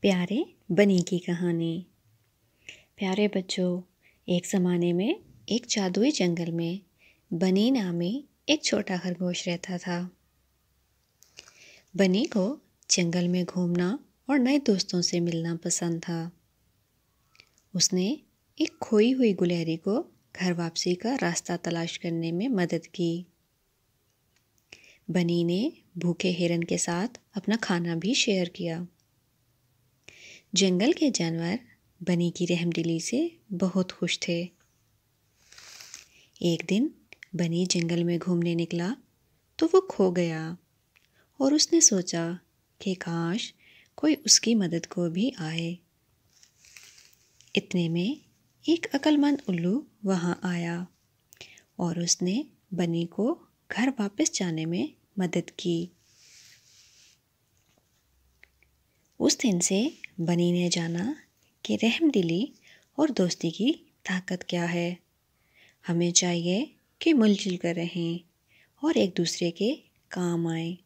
प्यारे बनी की कहानी। प्यारे बच्चों, एक ज़माने में एक जादुई जंगल में बनी नामी एक छोटा खरगोश रहता था। बनी को जंगल में घूमना और नए दोस्तों से मिलना पसंद था। उसने एक खोई हुई गुलहरी को घर वापसी का रास्ता तलाश करने में मदद की। बनी ने भूखे हिरन के साथ अपना खाना भी शेयर किया। जंगल के जानवर बनी की रहमदिली से बहुत खुश थे। एक दिन बनी जंगल में घूमने निकला तो वो खो गया और उसने सोचा कि काश कोई उसकी मदद को भी आए। इतने में एक अक्लमंद उल्लू वहाँ आया और उसने बनी को घर वापस जाने में मदद की। उस दिन से बनी ने जाना कि रहमदिली और दोस्ती की ताकत क्या है। हमें चाहिए कि मिलजुल कर रहें और एक दूसरे के काम आएं।